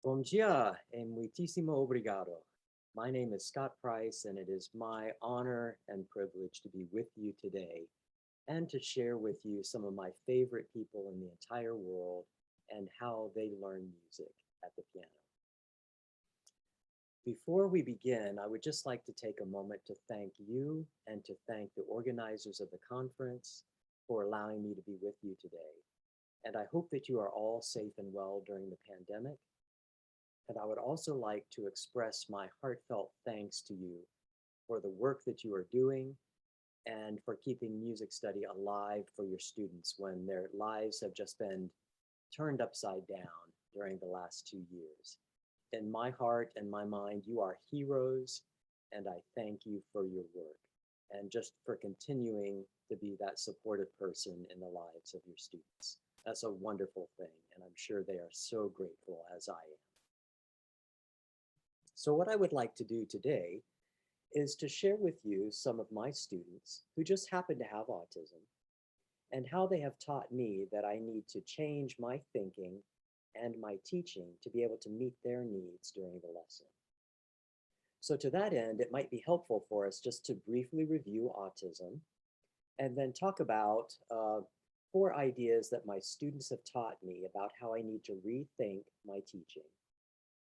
Bom dia e muitíssimo obrigado. My name is Scott Price, and it is my honor and privilege to be with you today and to share with you some of my favorite people in the entire world and how they learn music at the piano. Before we begin, I would just like to take a moment to thank you and to thank the organizers of the conference for allowing me to be with you today. And I hope that you are all safe and well during the pandemic. And I would also like to express my heartfelt thanks to you for the work that you are doing and for keeping music study alive for your students when their lives have just been turned upside down during the last 2 years. In my heart and my mind, you are heroes, and I thank you for your work and just for continuing to be that supportive person in the lives of your students. That's a wonderful thing, and I'm sure they are so grateful as I am. So what I would like to do today is to share with you some of my students who just happen to have autism and how they have taught me that I need to change my thinking and my teaching to be able to meet their needs during the lesson. So to that end, it might be helpful for us just to briefly review autism and then talk about 4 ideas that my students have taught me about how I need to rethink my teaching.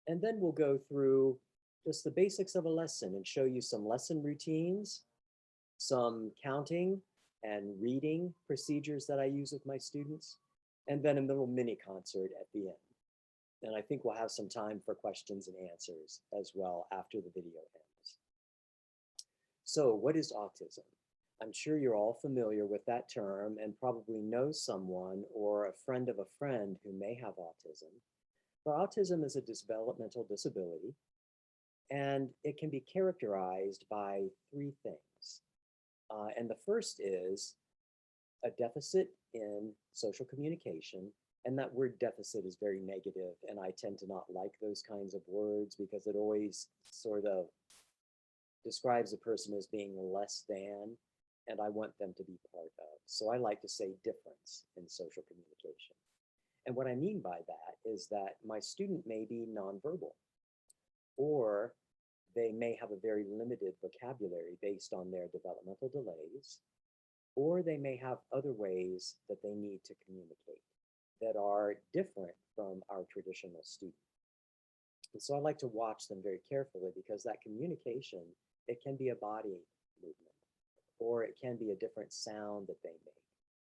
And then we'll go through just the basics of a lesson and show you some lesson routines, some counting and reading procedures that I use with my students, and then a little mini concert at the end. And I think we'll have some time for questions and answers as well after the video ends. So what is autism? I'm sure you're all familiar with that term and probably know someone or a friend of a friend who may have autism. But autism is a developmental disability, and it can be characterized by 3 things. And the first is a deficit in social communication. And that word deficit is very negative, and I tend to not like those kinds of words because it always sort of describes a person as being less than, and I want them to be part of. So I like to say difference in social communication. And what I mean by that is that my student may be nonverbal, or they may have a very limited vocabulary based on their developmental delays, or they may have other ways that they need to communicate that are different from our traditional student. And so I like to watch them very carefully because that communication, it can be a body movement, or it can be a different sound that they make,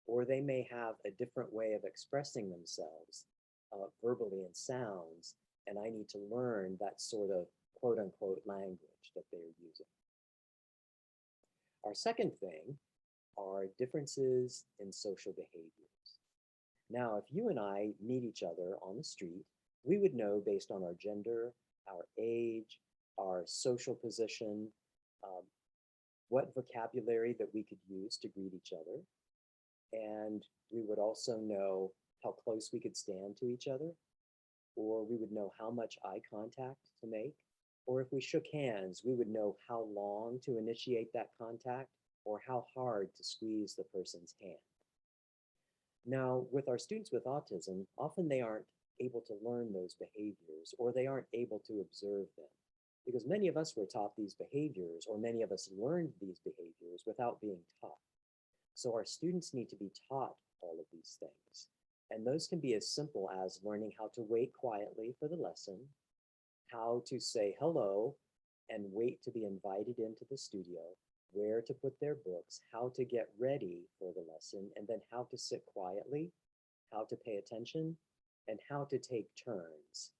or they may have a different way of expressing themselves verbally in sounds, and I need to learn that sort of quote unquote language that they're using. Our second thing are differences in social behaviors. Now, if you and I meet each other on the street, we would know based on our gender, our age, our social position, what vocabulary that we could use to greet each other. And we would also know how close we could stand to each other, or we would know how much eye contact to make, or if we shook hands, we would know how long to initiate that contact or how hard to squeeze the person's hand. Now, with our students with autism, often they aren't able to learn those behaviors, or they aren't able to observe them, because many of us were taught these behaviors, or many of us learned these behaviors without being taught. So our students need to be taught all of these things. And those can be as simple as learning how to wait quietly for the lesson, how to say hello and wait to be invited into the studio, where to put their books, how to get ready for the lesson, and then how to sit quietly, how to pay attention, and how to take turns.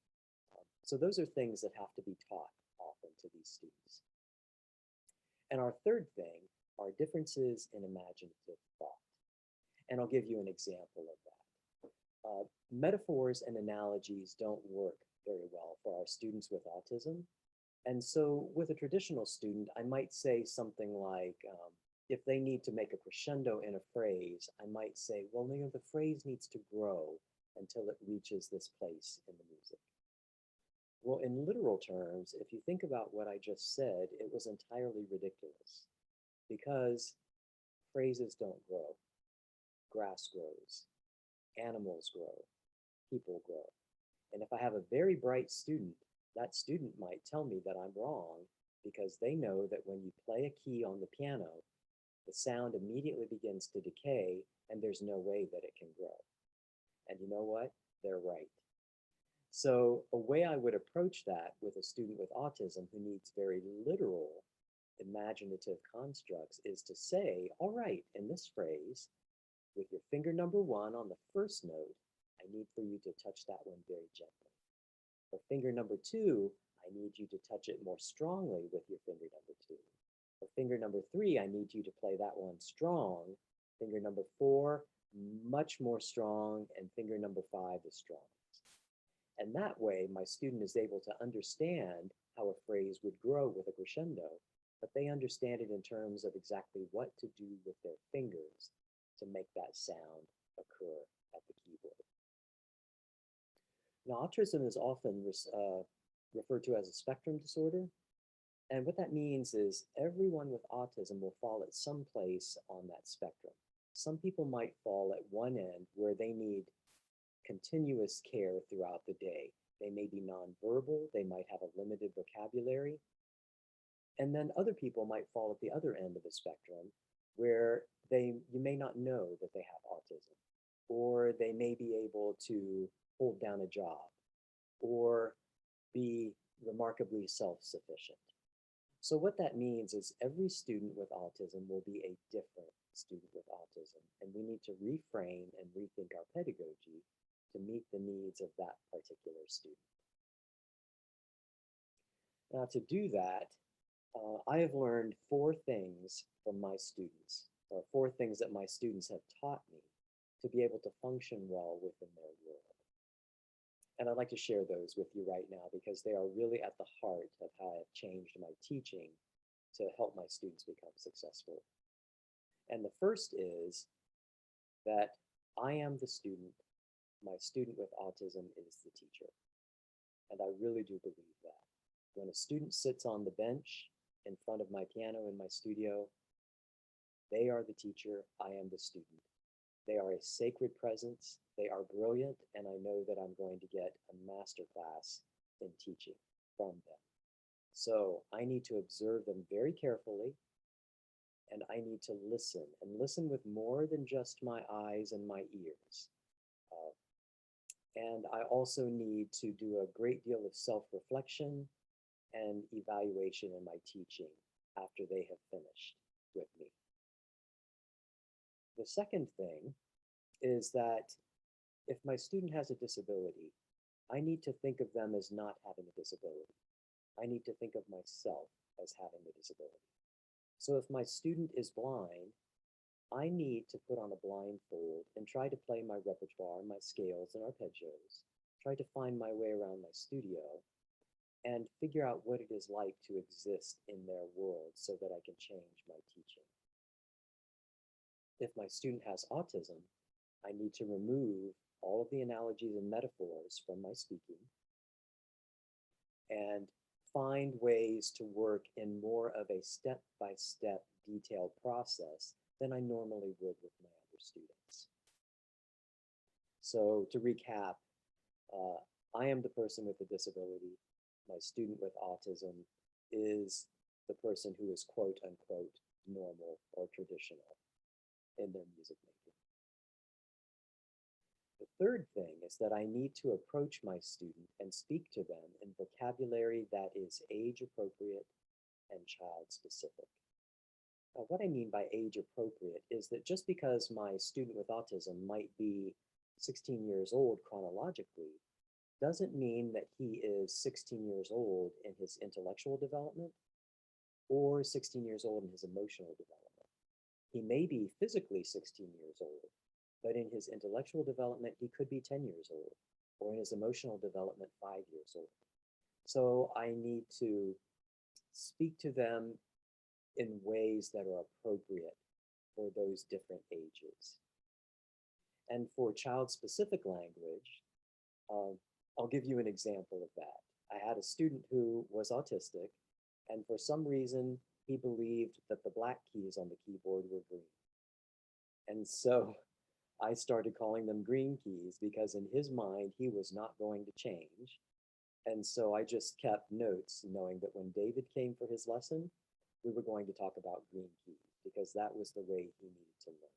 So those are things that have to be taught often to these students. And our third thing are differences in imaginative thought. And I'll give you an example of that. Metaphors and analogies don't work very well for our students with autism. And so with a traditional student, I might say something like, if they need to make a crescendo in a phrase, I might say, well, the phrase needs to grow until it reaches this place in the music. Well, in literal terms, if you think about what I just said, it was entirely ridiculous because phrases don't grow. Grass grows, animals grow, people grow. And if I have a very bright student, that student might tell me that I'm wrong because they know that when you play a key on the piano, the sound immediately begins to decay and there's no way that it can grow. And you know what? They're right. So a way I would approach that with a student with autism who needs very literal imaginative constructs is to say, all right, in this phrase, with your finger number one on the first note, I need for you to touch that one very gently. For finger number two, I need you to touch it more strongly with your finger number two. For finger number three, I need you to play that one strong. Finger number four, much more strong, and finger number five is strong. And that way, my student is able to understand how a phrase would grow with a crescendo, but they understand it in terms of exactly what to do with their fingers to make that sound occur at the keyboard. Now, autism is often referred to as a spectrum disorder. And what that means is everyone with autism will fall at some place on that spectrum. Some people might fall at one end where they need continuous care throughout the day. They may be nonverbal, they might have a limited vocabulary. And then other people might fall at the other end of the spectrum where you may not know that they have autism, or they may be able to hold down a job, or be remarkably self-sufficient. So what that means is every student with autism will be a different student with autism, and we need to reframe and rethink our pedagogy to meet the needs of that particular student. Now, to do that, I have learned four things from my students, or four things that my students have taught me to be able to function well within their world. And I'd like to share those with you right now because they are really at the heart of how I've changed my teaching to help my students become successful. And the first is that I am the student, my student with autism is the teacher. And I really do believe that. When a student sits on the bench in front of my piano in my studio, they are the teacher, I am the student. They are a sacred presence, they are brilliant, and I know that I'm going to get a master class in teaching from them. So I need to observe them very carefully, and I need to listen, and listen with more than just my eyes and my ears. And I also need to do a great deal of self-reflection and evaluation in my teaching after they have finished with me. The second thing is that if my student has a disability, I need to think of them as not having a disability. I need to think of myself as having a disability. So if my student is blind, I need to put on a blindfold and try to play my repertoire, my scales and arpeggios, try to find my way around my studio, and figure out what it is like to exist in their world so that I can change my teaching. If my student has autism, I need to remove all of the analogies and metaphors from my speaking and find ways to work in more of a step-by-step detailed process than I normally would with my other students. So to recap, I am the person with the disability. My student with autism is the person who is quote unquote normal or traditional in their music making. The third thing is that I need to approach my student and speak to them in vocabulary that is age appropriate and child specific. Now, what I mean by age appropriate is that just because my student with autism might be 16 years old chronologically, doesn't mean that he is 16 years old in his intellectual development or 16 years old in his emotional development. He may be physically 16 years old, but in his intellectual development, he could be 10 years old, or in his emotional development, 5 years old. So I need to speak to them in ways that are appropriate for those different ages. And for child-specific language, I'll give you an example of that. I had a student who was autistic, and for some reason, he believed that the black keys on the keyboard were green. And so I started calling them green keys because in his mind, he was not going to change. And so I just kept notes knowing that when David came for his lesson, we were going to talk about green keys because that was the way he needed to learn.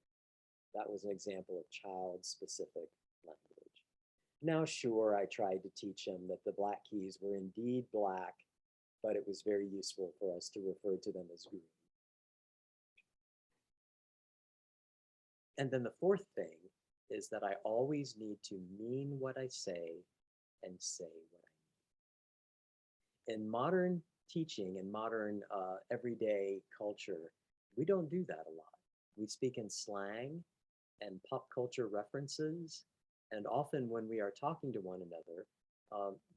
That was an example of child-specific language. Now, sure, I tried to teach him that the black keys were indeed black, but it was very useful for us to refer to them as green. And then the fourth thing is that I always need to mean what I say and say what I mean. In modern teaching and modern everyday culture, we don't do that a lot. We speak in slang and pop culture references. And often when we are talking to one another,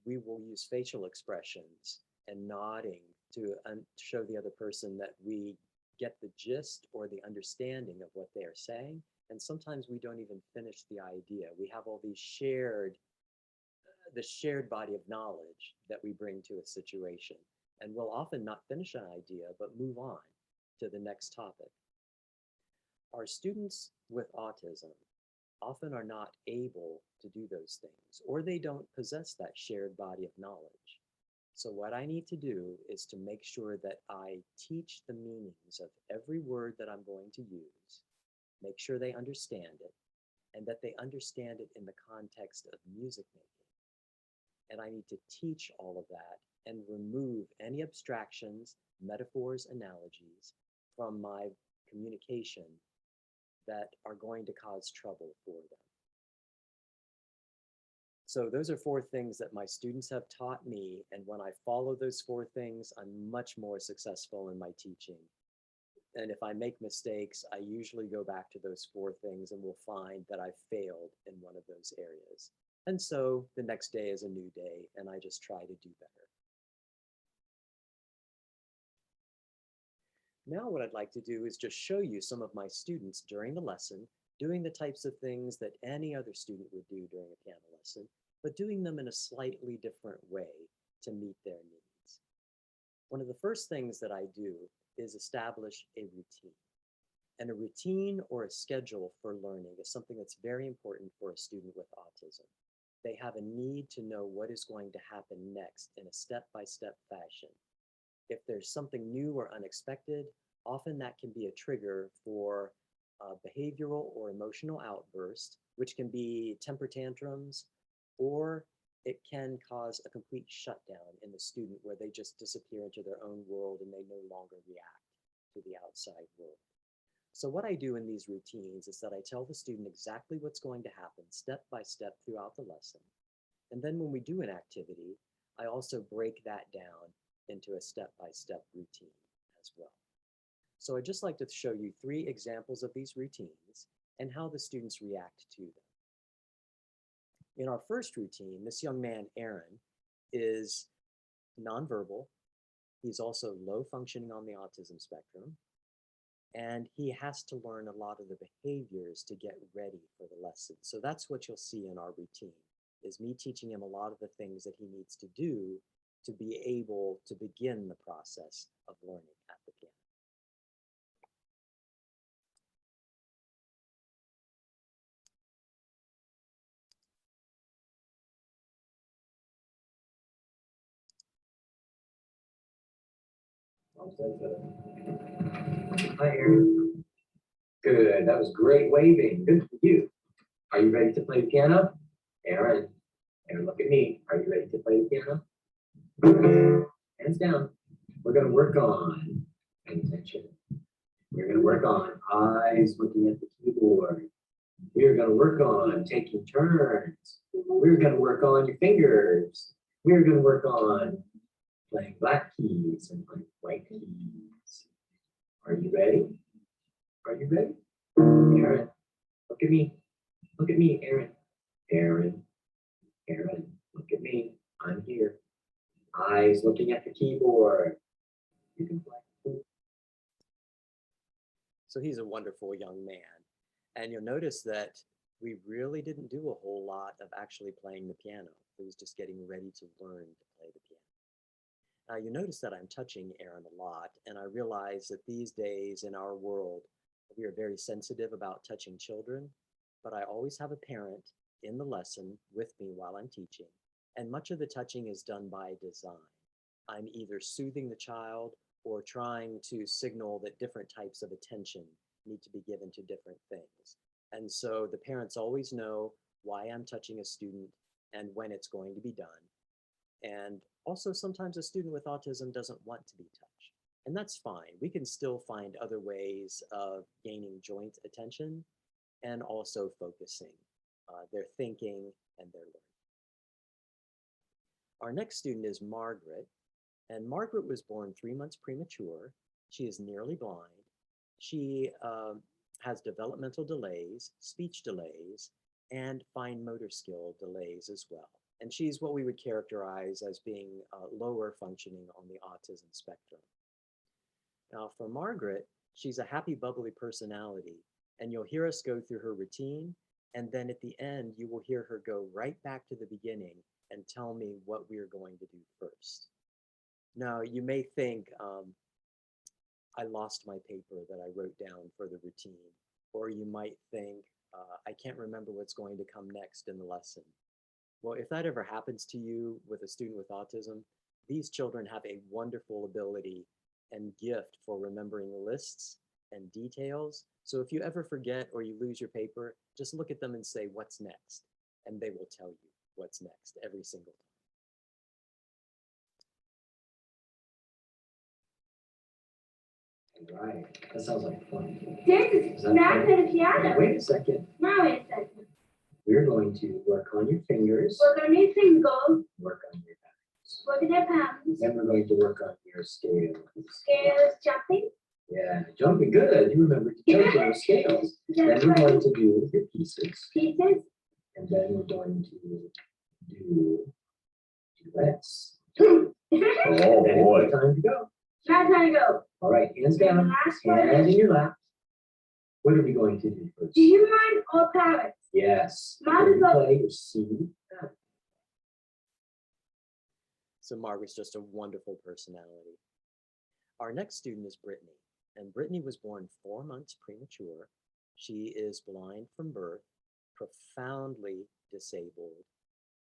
we will use facial expressions and nodding to show the other person that we get the gist or the understanding of what they are saying. And sometimes we don't even finish the idea. We have all these the shared body of knowledge that we bring to a situation. And we'll often not finish an idea, but move on to the next topic. Our students with autism often are not able to do those things, or they don't possess that shared body of knowledge. So what I need to do is to make sure that I teach the meanings of every word that I'm going to use, make sure they understand it, and that they understand it in the context of music making. And I need to teach all of that and remove any abstractions, metaphors, analogies from my communication that are going to cause trouble for them. So those are 4 things that my students have taught me, and when I follow those 4 things, I'm much more successful in my teaching. And if I make mistakes, I usually go back to those 4 things and will find that I failed in one of those areas. And so the next day is a new day, and I just try to do better. Now what I'd like to do is just show you some of my students during the lesson doing the types of things that any other student would do during a piano lesson, but doing them in a slightly different way to meet their needs. One of the first things that I do is establish a routine. And a routine or a schedule for learning is something that's very important for a student with autism. They have a need to know what is going to happen next in a step-by-step fashion. If there's something new or unexpected, often that can be a trigger for a behavioral or emotional outburst, which can be temper tantrums, or it can cause a complete shutdown in the student where they just disappear into their own world and they no longer react to the outside world. So what I do in these routines is that I tell the student exactly what's going to happen step by step throughout the lesson. And then when we do an activity, I also break that down into a step-by-step routine as well. So I'd just like to show you 3 examples of these routines and how the students react to them. In our first routine, this young man, Aaron, is nonverbal. He's also low functioning on the autism spectrum, and he has to learn a lot of the behaviors to get ready for the lesson. So that's what you'll see in our routine, is me teaching him a lot of the things that he needs to do to be able to begin the process of learning at the piano. Hi, Aaron. Good. That was great waving. Good for you. Are you ready to play the piano? Aaron, Aaron, look at me. Are you ready to play the piano? Hands down. We're going to work on paying attention. We're going to work on eyes looking at the keyboard. We're going to work on taking turns. We're going to work on your fingers. We're going to work on playing black keys and playing white keys. Are you ready? Are you ready? Aaron, look at me. Look at me, Aaron. Aaron, Aaron, look at me. I'm here. Eyes looking at the keyboard. You can play. So he's a wonderful young man. And you'll notice that we really didn't do a whole lot of actually playing the piano. He was just getting ready to learn to play the piano. Now you notice that I'm touching Aaron a lot, and I realize that these days in our world, we are very sensitive about touching children, but I always have a parent in the lesson with me while I'm teaching, and much of the touching is done by design. I'm either soothing the child or trying to signal that different types of attention need to be given to different things. And so the parents always know why I'm touching a student and when it's going to be done. And also sometimes a student with autism doesn't want to be touched. And that's fine. We can still find other ways of gaining joint attention and also focusing their thinking and their learning. Our next student is Margaret, and Margaret was born 3 months premature. She is nearly blind. She has developmental delays, speech delays, and fine motor skill delays as well. And she's what we would characterize as being lower functioning on the autism spectrum. Now for Margaret, she's a happy, bubbly personality, and you'll hear us go through her routine, and then at the end, you will hear her go right back to the beginning and tell me what we're going to do first. Now, you may think, I lost my paper that I wrote down for the routine, or you might think, I can't remember what's going to come next in the lesson. Well, if that ever happens to you with a student with autism, these children have a wonderful ability and gift for remembering lists and details. So if you ever forget or you lose your paper, just look at them and say, what's next? And they will tell you what's next every single time. All right, that sounds like fun. This is not the piano. Wait a second. Now wait a second. We're going to work on your fingers, Work on your fingers. work on your hands. Work on your palms. Then we're going to work on your scales. Scales, jumping. Yeah, jumping, good. You remember to jump to those scales. Then we're going to do your pieces. Pieces. And then we're going to do duets. Oh boy. Time to go. Now time to go. All right, hands And the down, last one hands is- in your lap. What are we going to do first? Do you mind or parrots? Yes. Mine is up. Play your C. So Margaret's just a wonderful personality. Our next student is Brittany, and Brittany was born 4 months premature. She is blind from birth, profoundly disabled,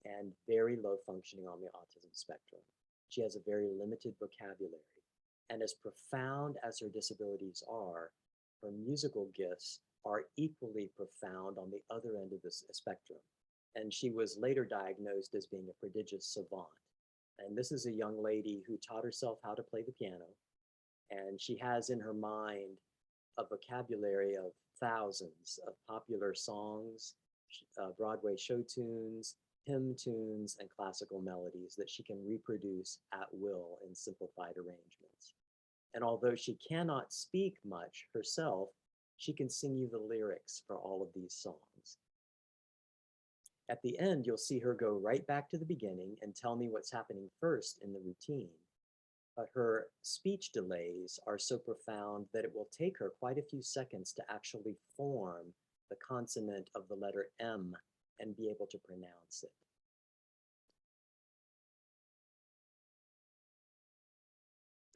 and very low functioning on the autism spectrum. She has a very limited vocabulary, and as profound as her disabilities are, her musical gifts are equally profound on the other end of the spectrum. And she was later diagnosed as being a prodigious savant. And this is a young lady who taught herself how to play the piano, and she has in her mind a vocabulary of thousands of popular songs, Broadway show tunes, hymn tunes, and classical melodies that she can reproduce at will in simplified arrangements. And although she cannot speak much herself, she can sing you the lyrics for all of these songs. At the end, you'll see her go right back to the beginning and tell me what's happening first in the routine. But her speech delays are so profound that it will take her quite a few seconds to actually form the consonant of the letter M and be able to pronounce it.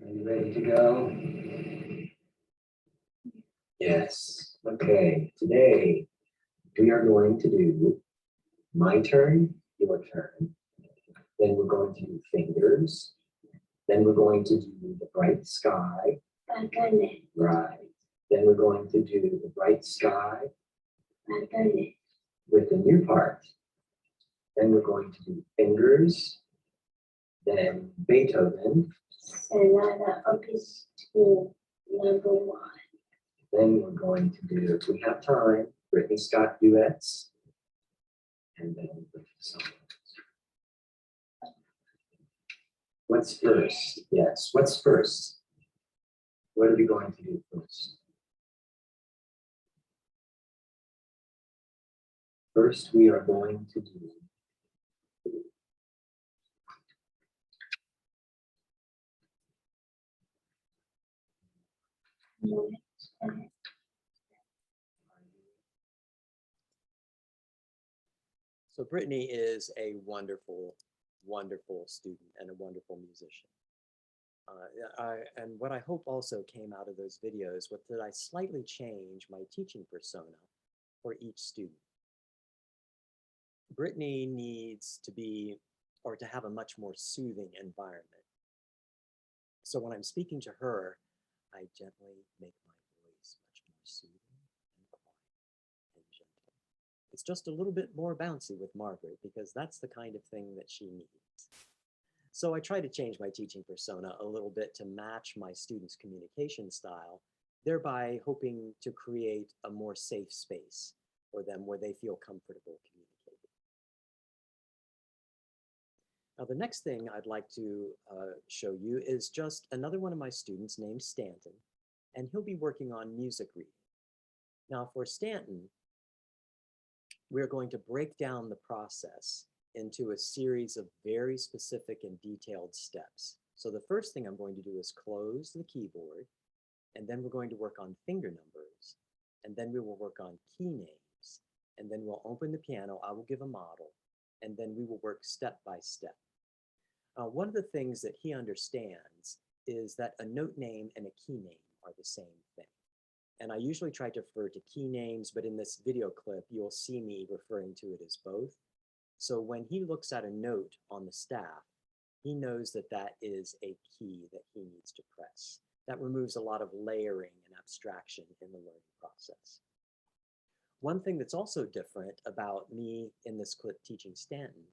Are you ready to go? Yes. Okay. Today we are going to do my turn, your turn. Then we're going to do fingers. Then we're going to do the bright sky. My goodness. Right. Then we're going to do the bright sky My goodness. with the new part. Then we're going to do fingers. Then Beethoven. Sonata Opus 2, number 1. Then we're going to do, if we have time, Brittany Scott duets. And then songs. What's first? Yes, what's first? What are we going to do first? First, we are going to do So Brittany is a wonderful, wonderful student and a wonderful musician. And what I hope also came out of those videos was that I slightly changed my teaching persona for each student. Brittany needs to be, or to have a much more soothing environment. So when I'm speaking to her, I gently make my voice much more soothing and quiet and gentle. It's just a little bit more bouncy with Margaret because that's the kind of thing that she needs. So I try to change my teaching persona a little bit to match my students' communication style, thereby hoping to create a more safe space for them where they feel comfortable communicating. Now, the next thing I'd like to show you is just another one of my students named Stanton, and he'll be working on music reading. Now, for Stanton, we're going to break down the process into a series of very specific and detailed steps. So the first thing I'm going to do is close the keyboard, and then we're going to work on finger numbers, and then we will work on key names, and then we'll open the piano, I will give a model, and then we will work step by step. One of the things that he understands is that a note name and a key name are the same thing. And I usually try to refer to key names, but in this video clip, you'll see me referring to it as both. So when he looks at a note on the staff, he knows that that is a key that he needs to press. That removes a lot of layering and abstraction in the learning process. One thing that's also different about me in this clip teaching Stanton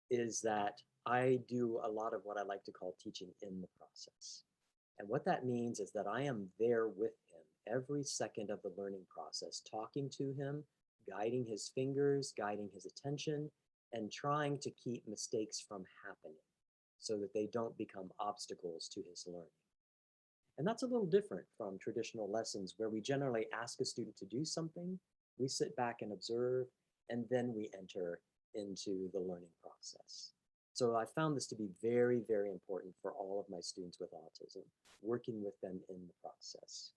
is that I do a lot of what I like to call teaching in the process. And what that means is that I am there with him every second of the learning process, talking to him, guiding his fingers, guiding his attention, and trying to keep mistakes from happening so that they don't become obstacles to his learning. And that's a little different from traditional lessons where we generally ask a student to do something, we sit back and observe, and then we enter into the learning process. So I found this to be very, very important for all of my students with autism, working with them in the process.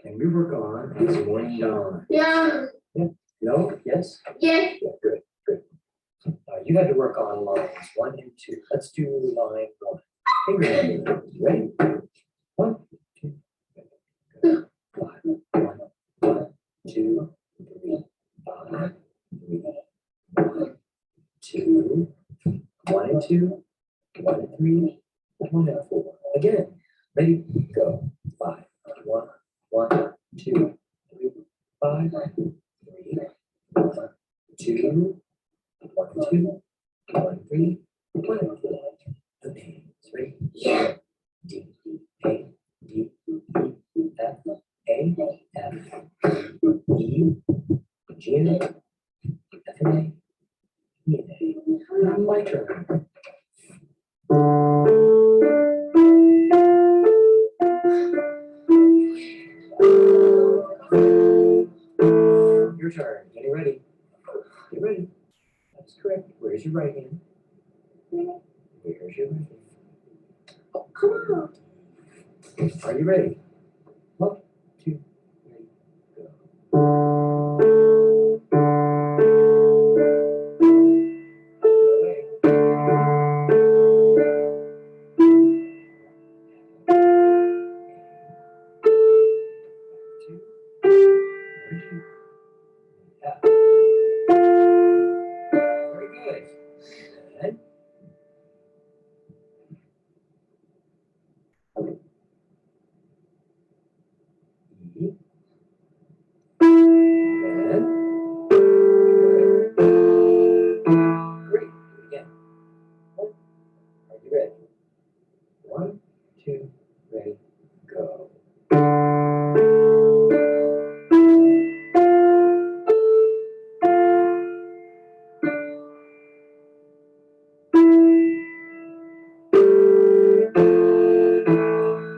Can we work on some more challenge? Yeah. No? Yes? Yes. Yeah, good, good. You had to work on lines 1 and 2. Let's do line 1. Finger numbers. Ready? 1, 2, go. 1, 2, 3, 5, 3, 1, 2, 1 and 2, 1 and 3, 1 and 4. Again, ready? Go. 5, 1, 1, 2, 3, 5, 3, 1, 2, 1 and 2, 1 and 3, 1 and 4. The names. Ready? Yeah. D, A, D, E, F, A, F, E, G, and A, F, and A, E, and A. Now my turn. Your turn. Get ready. Get ready. That's correct. Where's your right hand? Where's your right hand? Oh, come on. Are you ready? 1, 2, 3, go. Very good. And E. And great. Do it again. Are you ready? 1, 2, ready, go.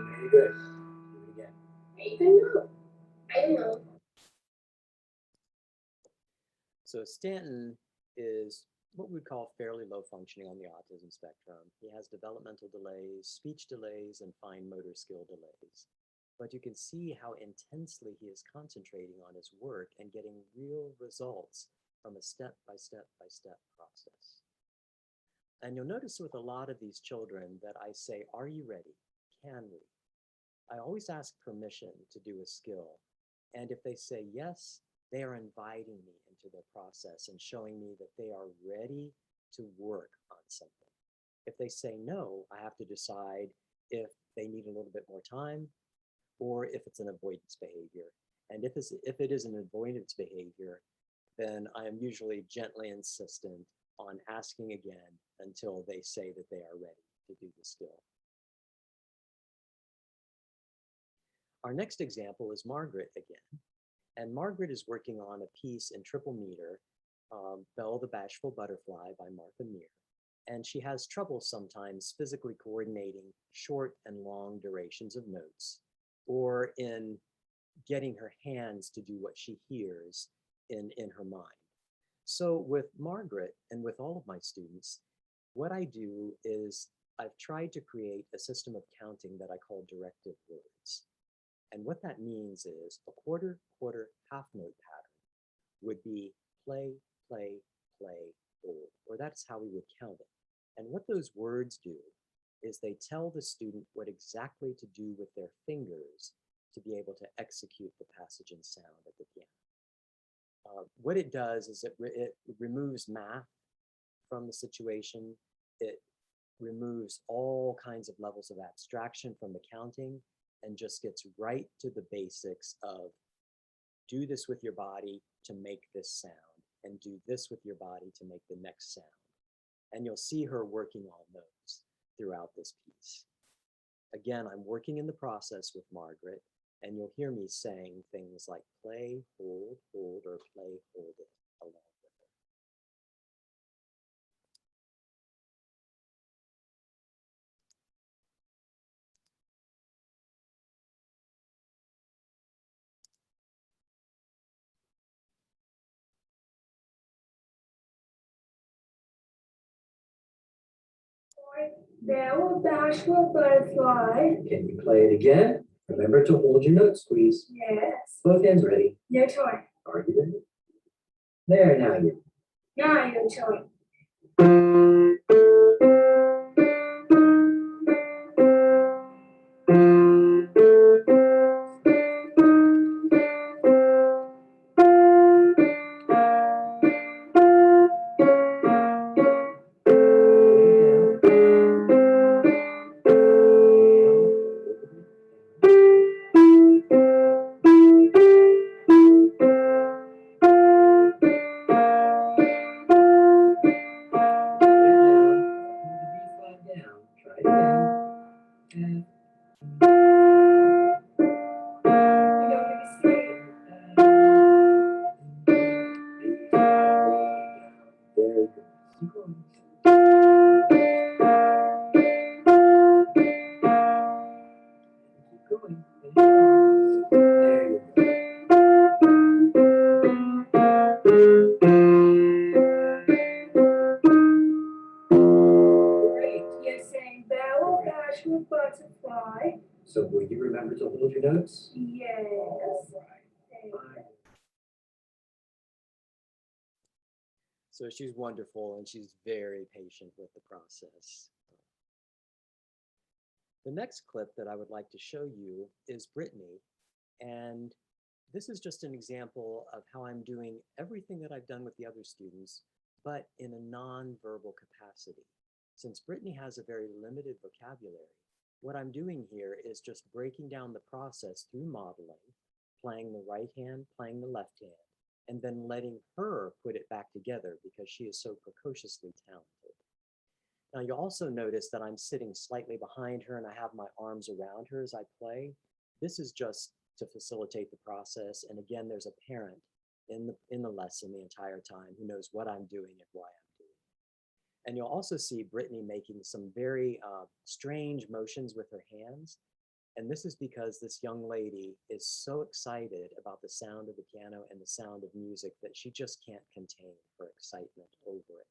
Very good. Do it again. I don't know. I don't know. So Stanton is what we would call fairly low functioning on the autism spectrum. He has developmental delays, speech delays, and fine motor skill delays. but you can see how intensely he is concentrating on his work and getting real results from a step-by-step process. And you'll notice with a lot of these children that I say, are you ready? Can we? I always ask permission to do a skill. And if they say yes, they are inviting me into their process and showing me that they are ready to work on something. If they say no, I have to decide if they need a little bit more time or if it's an avoidance behavior. And if it is an avoidance behavior, then I am usually gently insistent on asking again until they say that they are ready to do the skill. Our next example is Margaret again. And Margaret is working on a piece in triple meter, Belle the Bashful Butterfly by Martha Meir. And she has trouble sometimes physically coordinating short and long durations of notes, or in getting her hands to do what she hears in her mind. So with Margaret and with all of my students, what I do is I've tried to create a system of counting that I call directive words. And what that means is a quarter, quarter, half note pattern would be play, play, play, hold, or that's how we would count it. And what those words do is they tell the student what exactly to do with their fingers to be able to execute the passage and sound at the piano. What it does is it removes math from the situation. It removes all kinds of levels of abstraction from the counting and just gets right to the basics of do this with your body to make this sound and do this with your body to make the next sound. And you'll see her working on those throughout this piece. Again, I'm working in the process with Margaret, and you'll hear me saying things like play, hold, or play, hold it along with her. Belle Bashful Butterfly. Can you play it again? Remember to hold your notes, squeeze. Yes. Both hands ready. Your turn. Are you ready? There, now you. Now your turn. Butterfly. So will you remember to hold your notes? Yes. So she's wonderful and she's very patient with the process. The next clip that I would like to show you is Brittany. And this is just an example of how I'm doing everything that I've done with the other students, but in a non-verbal capacity. Since Brittany has a very limited vocabulary, what I'm doing here is just breaking down the process through modeling, playing the right hand, playing the left hand, and then letting her put it back together because she is so precociously talented. Now you'll also notice that I'm sitting slightly behind her and I have my arms around her as I play. This is just to facilitate the process. And again, there's a parent in the lesson the entire time who knows what I'm doing and why I'm doing it. And you'll also see Brittany making some very strange motions with her hands. And this is because this young lady is so excited about the sound of the piano and the sound of music that she just can't contain her excitement over it.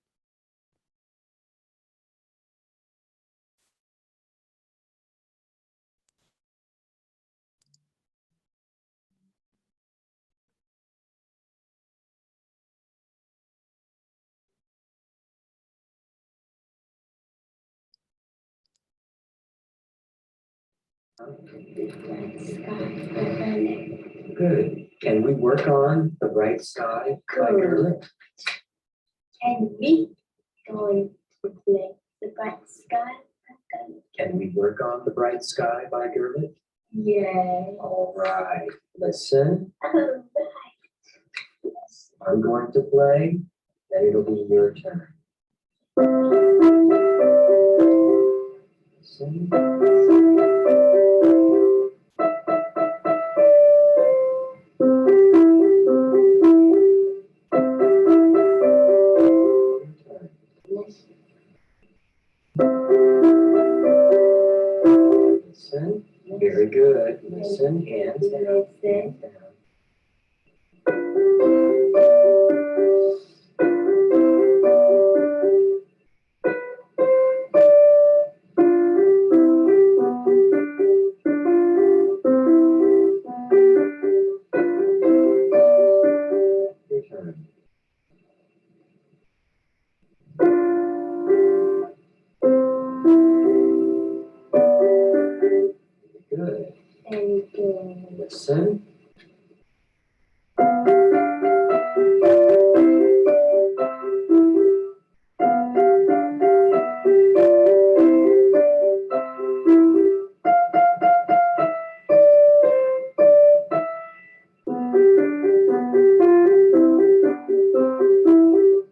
Good. Can we work on the bright sky by Gerlich? And we going to play the bright sky. Can we work on the bright sky by Gerlich? Yeah. All right. Listen. Alright. I'm going to play, then it'll be your turn. Listen. Listen. Very good. Listen, hands down. Hands down. Your turn. Good. And Listen.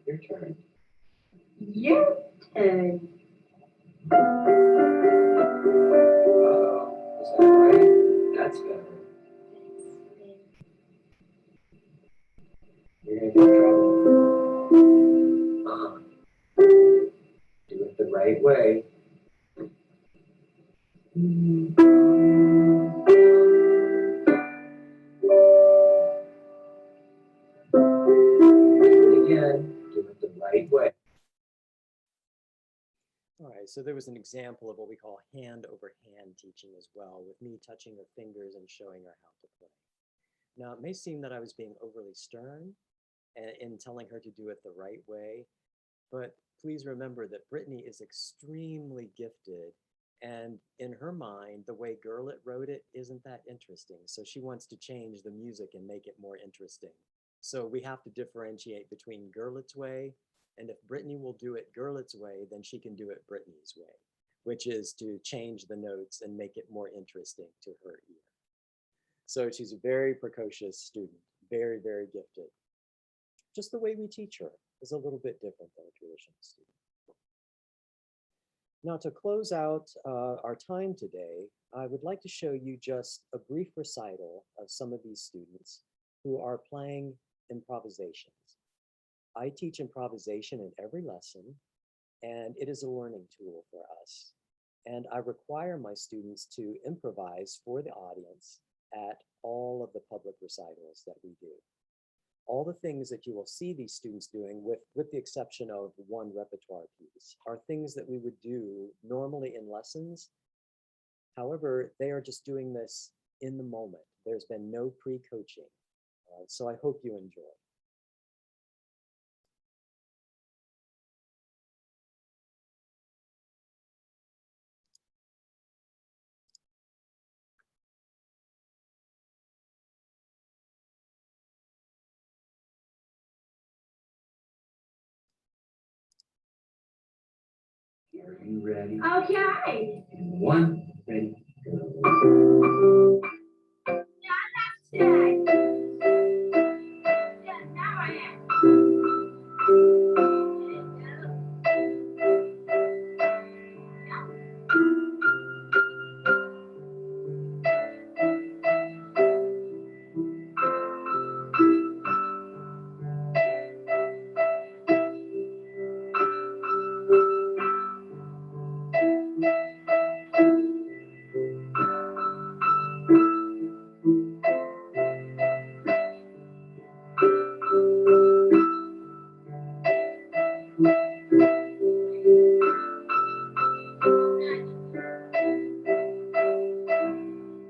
Your turn. your turn. Uh-oh. Is that right? That's better. You're gonna get in trouble. Do it the right way. Do it again. Do it the right way. All right, so there was an example of what we call hand over hand teaching as well, with me touching her fingers and showing her how to play. Now, it may seem that I was being overly stern in telling her to do it the right way, but please remember that Brittany is extremely gifted, and in her mind, the way Gurlitt wrote it isn't that interesting. So she wants to change the music and make it more interesting. So we have to differentiate between Gurlitt's way, and if Brittany will do it Gurlitt's way, then she can do it Brittany's way, which is to change the notes and make it more interesting to her ear. So she's a very precocious student, very, very gifted. Just the way we teach her is a little bit different than a traditional student. Now, to close out our time today, I would like to show you just a brief recital of some of these students who are playing improvisations. I teach improvisation in every lesson, and it is a learning tool for us. And I require my students to improvise for the audience at all of the public recitals that we do. All the things that you will see these students doing, with the exception of one repertoire piece, are things that we would do normally in lessons. However, they are just doing this in the moment. There's been no pre-coaching. So I hope you enjoy. Are you ready? Okay. And one, ready, go. Yeah, now I am.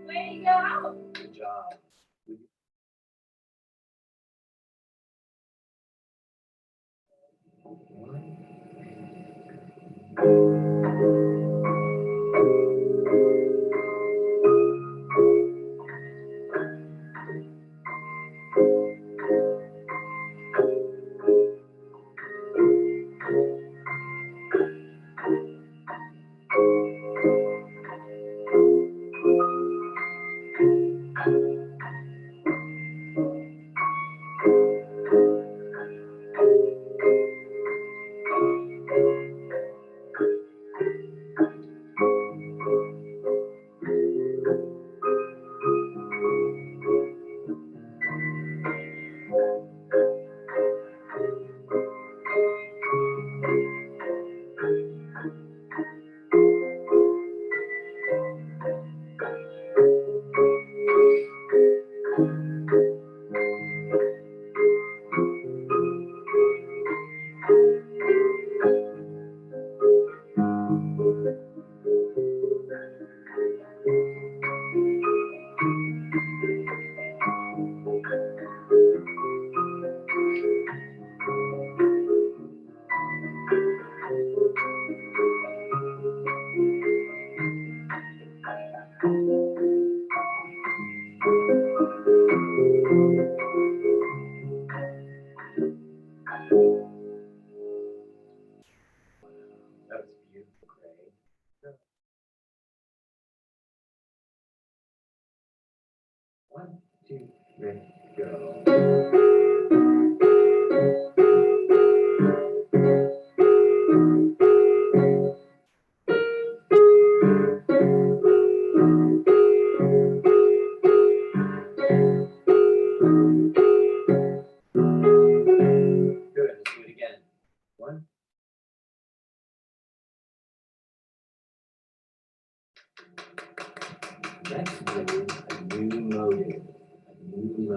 Way to go. Good job. One,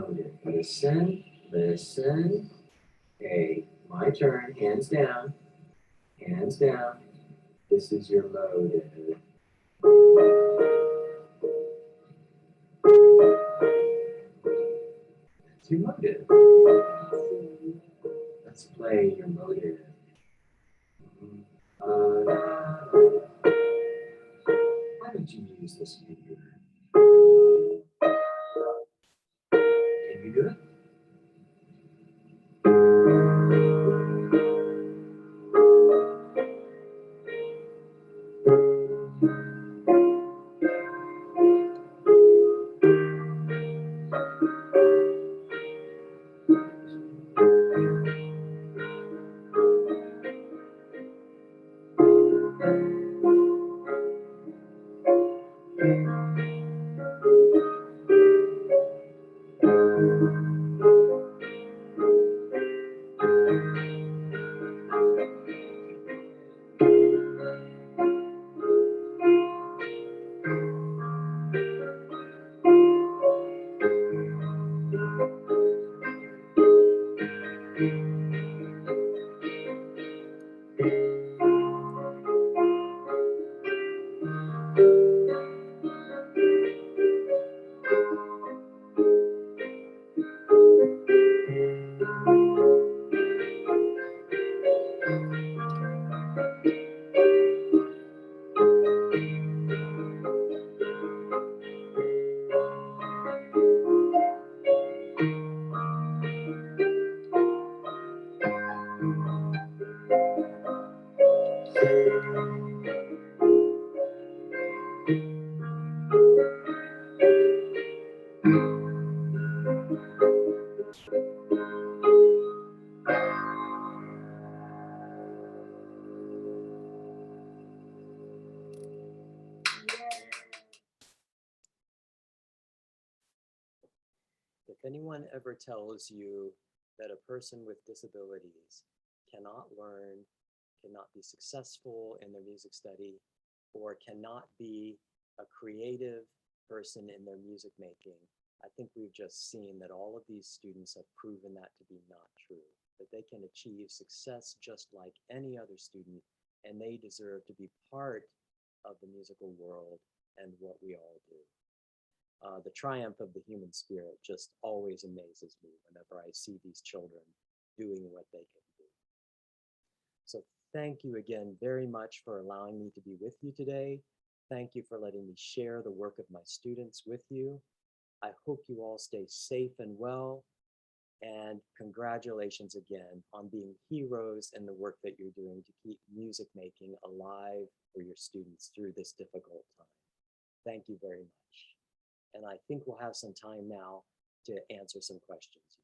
motive. Listen, listen. Okay, my turn. Hands down. Hands down. This is your motive. That's your motive. Let's play your motive. Why don't you use this finger? Can you do it? If anyone ever tells you that a person with disabilities cannot learn, cannot be successful in their music study, or cannot be a creative person in their music making, I think we've just seen that all of these students have proven that to be not true, that they can achieve success just like any other student, and they deserve to be part of the musical world and what we all do. The triumph of the human spirit just always amazes me whenever I see these children doing what they can do. So thank you again very much for allowing me to be with you today. Thank you for letting me share the work of my students with you. I hope you all stay safe and well, and congratulations again on being heroes in the work that you're doing to keep music making alive for your students through this difficult time. Thank you very much. And I think we'll have some time now to answer some questions.